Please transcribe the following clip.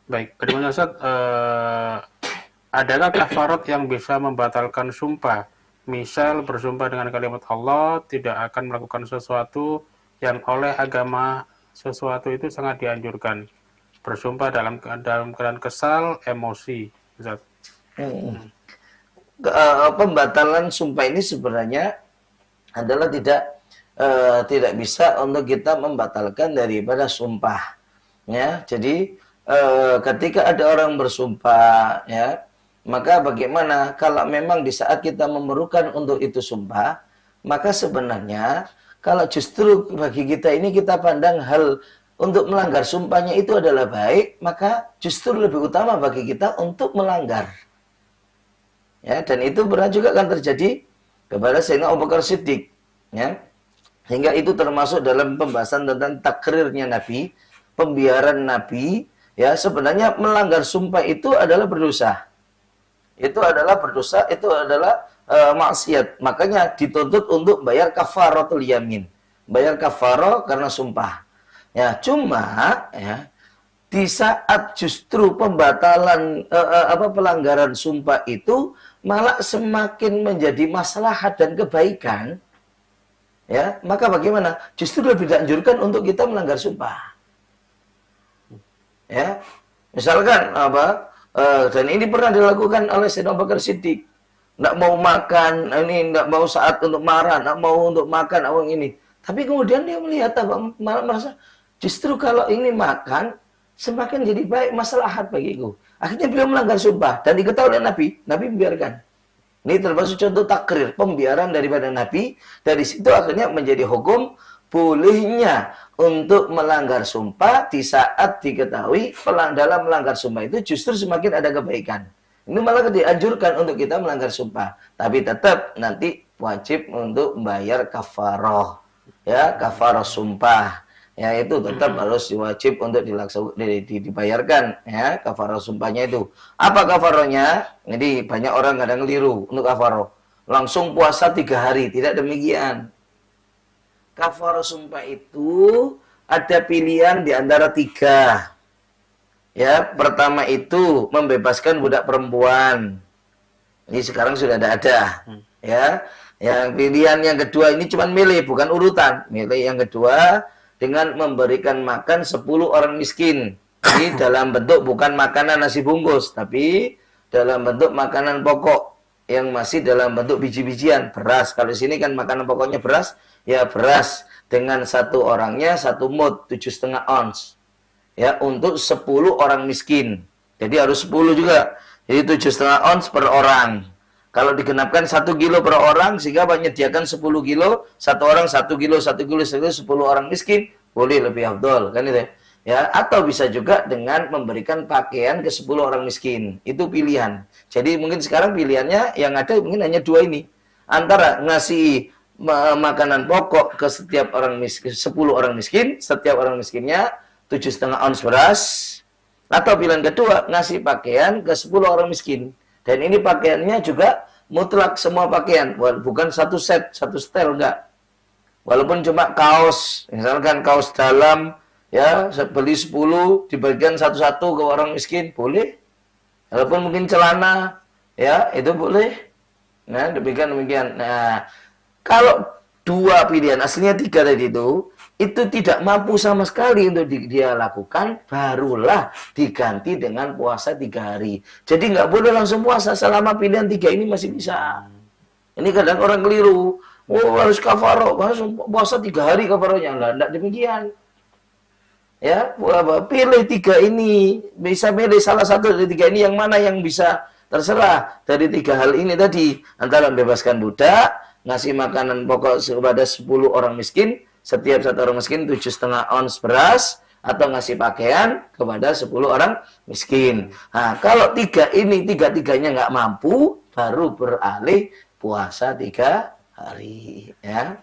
Baik, berikutnya Ustaz, adakah kafarat yang bisa membatalkan sumpah? Misal bersumpah dengan kalimat Allah tidak akan melakukan sesuatu yang oleh agama sesuatu itu sangat dianjurkan. Bersumpah dalam keadaan kesal, emosi. Ustaz. Hmm. Pembatalan sumpah ini sebenarnya adalah tidak bisa untuk kita membatalkan daripada sumpah. Ya, jadi ketika ada orang bersumpah, ya, maka bagaimana kalau memang di saat kita memerlukan untuk itu sumpah, maka sebenarnya kalau justru bagi kita ini kita pandang hal untuk melanggar sumpahnya itu adalah baik, maka justru lebih utama bagi kita untuk melanggar. Ya, dan itu pernah juga kan terjadi kepada Sayyidina Abu Bakar Siddiq, ya. Hingga itu termasuk dalam pembahasan tentang takrirnya Nabi, pembiaran Nabi, ya, sebenarnya melanggar sumpah itu adalah berdosa. Itu adalah berdosa, itu adalah maksiat. Makanya dituntut untuk bayar kafaratul yamin. Bayar kafarah karena sumpah. Ya, cuma ya, di saat justru pembatalan pelanggaran sumpah itu malah semakin menjadi maslahat dan kebaikan, ya, maka bagaimana? Justru lebih dianjurkan untuk kita melanggar sumpah. Ya, misalkan dan ini pernah dilakukan oleh Sayyidina Abu Bakar Siddiq. Nggak mau makan, ini nggak mau saat untuk marah, nggak mau untuk makan awang ini. Tapi kemudian dia melihat malah merasa justru kalau ini makan semakin jadi baik maslahat bagiku. Akhirnya beliau melanggar sumpah dan diketahui oleh Nabi. Nabi membiarkan. Ini termasuk contoh takrir, pembiaran daripada Nabi. Dari situ akhirnya menjadi hukum bolehnya untuk melanggar sumpah di saat diketahui dalam melanggar sumpah itu justru semakin ada kebaikan. Ini malah dianjurkan untuk kita melanggar sumpah. Tapi tetap nanti wajib untuk membayar kafaroh. Ya, kafaroh sumpah. Ya, itu tetap harus wajib untuk dibayarkan. Ya, kafaroh sumpahnya itu. Apa kafarohnya? Jadi banyak orang kadang keliru untuk kafaroh. Langsung puasa 3 hari. Tidak demikian. Kafaroh sumpah itu ada pilihan di antara 3. Ya, pertama itu membebaskan budak perempuan. Ini sekarang sudah ada. Ya, yang pilihan yang kedua ini cuma milih, bukan urutan. Milih yang kedua dengan memberikan makan 10 orang miskin. Ini dalam bentuk bukan makanan nasi bungkus, tapi dalam bentuk makanan pokok yang masih dalam bentuk biji-bijian, beras. Kalau di sini kan makanan pokoknya beras, ya beras dengan satu orangnya 1 mud 7,5 ons. Ya, untuk 10 orang miskin. Jadi harus 10 juga. Jadi 7,5 ons per orang. Kalau digenapkan 1 kilo per orang, sehingga menyediakan 10 kilo, satu orang 1 kilo, 1 kilo, 10 orang miskin, boleh lebih afdol, kan itu ya. Atau bisa juga dengan memberikan pakaian ke 10 orang miskin. Itu pilihan. Jadi mungkin sekarang pilihannya yang ada mungkin hanya 2 ini. Antara ngasih makanan pokok ke setiap orang miskin, 10 orang miskin, setiap orang miskinnya 7,5 ons beras, atau pilihan kedua ngasih pakaian ke 10 orang miskin. Dan ini pakaiannya juga mutlak semua pakaian, bukan satu set, satu setel, enggak. Walaupun cuma kaos, misalkan kaos dalam, ya, beli 10 dibagikan satu-satu ke orang miskin, boleh. Walaupun mungkin celana, ya, itu boleh. Nah, demikian. Nah, kalau 2 pilihan, aslinya 3 tadi itu tidak mampu sama sekali untuk dia lakukan, barulah diganti dengan puasa 3 hari. Jadi nggak boleh langsung puasa selama pilihan 3 ini masih bisa. Ini kadang orang keliru. Oh, harus kafaroh, harus puasa 3 hari kafarohnya. Enggak demikian. Ya, pilih 3 ini. Bisa pilih salah satu dari 3 ini, yang mana yang bisa, terserah. Dari 3 hal ini tadi, antara membebaskan budak, ngasih makanan pokok kepada 10 orang miskin, setiap satu orang miskin 7,5 ons beras, atau ngasih pakaian kepada 10 orang miskin. Nah, kalau 3 ini, tiga-tiganya nggak mampu, baru beralih puasa 3 hari. Ya.